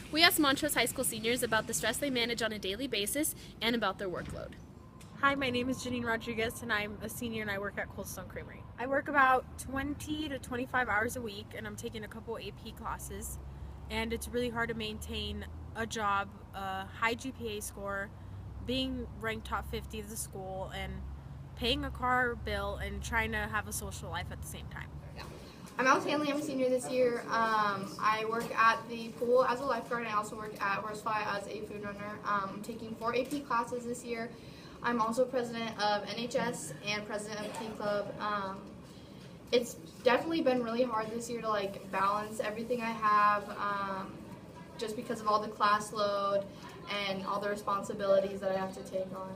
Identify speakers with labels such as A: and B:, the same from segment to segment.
A: We asked Montrose High School seniors about the stress they manage on a daily basis and about their workload.
B: Hi, my name is Janine Rodriguez and I'm a senior and I work at Cold Stone Creamery. I work about 20 to 25 hours a week and I'm taking a couple AP classes, and it's really hard to maintain a job, a high GPA score, being ranked top 50 of the school, and paying a car bill and trying to have a social life at the same time.
C: I'm Alex Hanley. I'm a senior this year. I work at the pool as a lifeguard, and I also work at Horsefly as a food runner. I'm taking 4 AP classes this year. I'm also president of NHS and president of Tea Club. It's definitely been really hard this year to balance everything I have, just because of all the class load and all the responsibilities that I have to take on.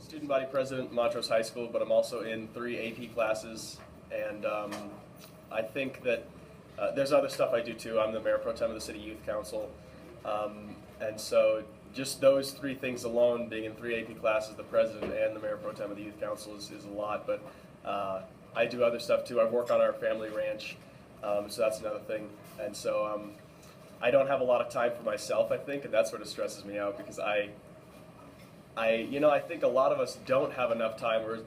D: Student body president at Montrose High School, but I'm also in 3 AP classes, and I think that there's other stuff I do too. I'm the mayor pro tem of the City Youth Council, and so just those 3 things alone, being in 3 AP classes, the president and the mayor pro tem of the Youth Council is a lot, but I do other stuff too. I work on our family ranch, so that's another thing, and so I don't have a lot of time for myself, I think, and that sort of stresses me out because I think a lot of us don't have enough time, or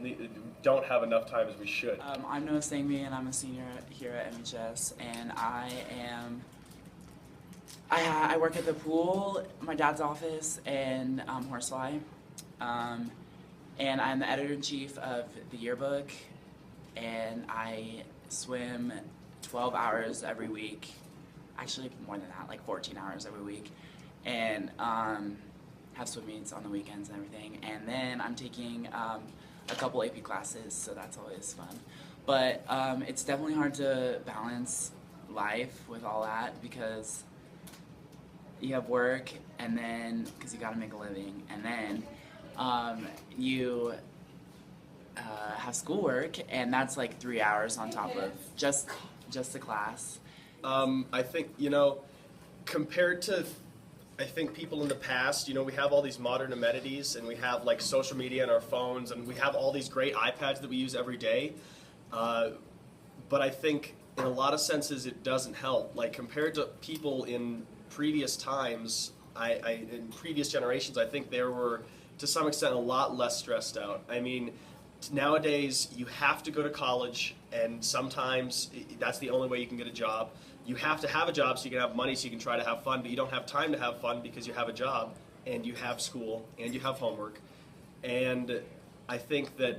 D: don't have enough time as we should.
E: I'm Noah Sangmi, and I'm a senior here at MHS, and I work at the pool, my dad's office, and Horsefly, and I'm the editor-in-chief of the yearbook, and I swim 12 hours every week, actually more than that, like 14 hours every week, and have swim meets on the weekends and everything, and then I'm taking a couple AP classes, so that's always fun. But it's definitely hard to balance life with all that because you have work, and then because you got to make a living, and then you have schoolwork, and that's like 3 hours on top of just the class.
D: I think compared to I think people in the past, we have all these modern amenities, and we have like social media on our phones, and we have all these great iPads that we use every day. But I think in a lot of senses it doesn't help. Like compared to people in previous times, in previous generations, I think there were to some extent a lot less stressed out. I mean, nowadays you have to go to college, and sometimes that's the only way you can get a job. You have to have a job so you can have money so you can try to have fun, but you don't have time to have fun because you have a job and you have school and you have homework. And I think that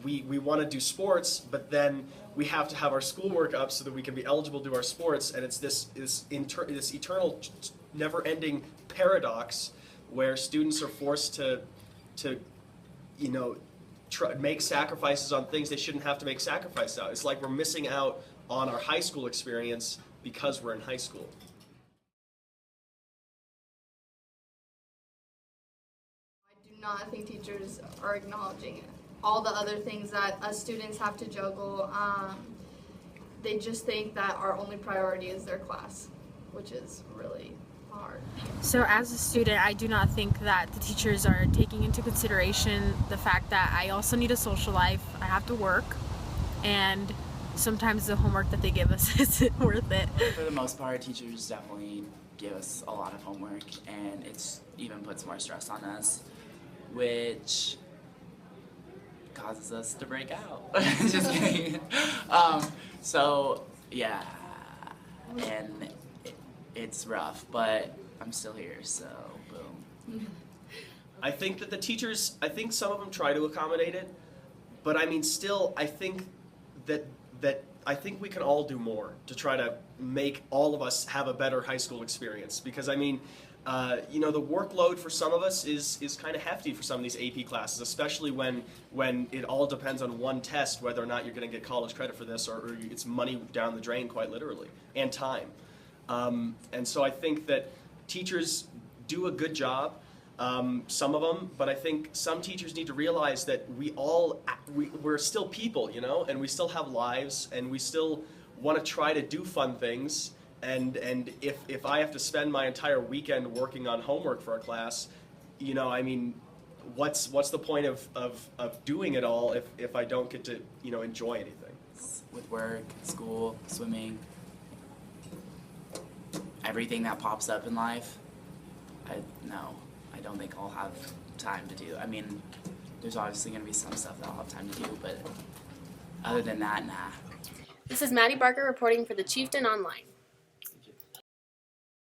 D: we want to do sports, but then we have to have our schoolwork up so that we can be eligible to do our sports, and it's this eternal, never-ending paradox where students are forced to make sacrifices on things they shouldn't have to make sacrifices on. It's like we're missing out on our high school experience because we're in high school.
C: I do not think teachers are acknowledging all the other things that us students have to juggle. They just think that our only priority is their class, which is really hard.
B: So as a student, I do not think that the teachers are taking into consideration the fact that I also need a social life. I have to work, and sometimes the homework that they give us isn't worth it.
E: For the most part, teachers definitely give us a lot of homework, and it's even puts more stress on us, which causes us to break out. Just kidding. So yeah, and it's rough, but I'm still here, so boom.
D: I think that the teachers, I think some of them try to accommodate it, but I mean still, I think that I think we can all do more to try to make all of us have a better high school experience, because I mean, the workload for some of us is kind of hefty for some of these AP classes, especially when it all depends on one test, whether or not you're going to get college credit for this, or it's money down the drain quite literally, and time. And so I think that teachers do a good job, some of them, but I think some teachers need to realize that we're still people, and we still have lives, and we still want to try to do fun things. And if I have to spend my entire weekend working on homework for a class, I mean, what's the point of doing it all if I don't get to enjoy anything?
E: With work, school, swimming, everything that pops up in life, I don't think I'll have time to do. I mean, there's obviously going to be some stuff that I'll have time to do, but other than that, nah.
A: This is Maddie Barker reporting for the Chieftain Online.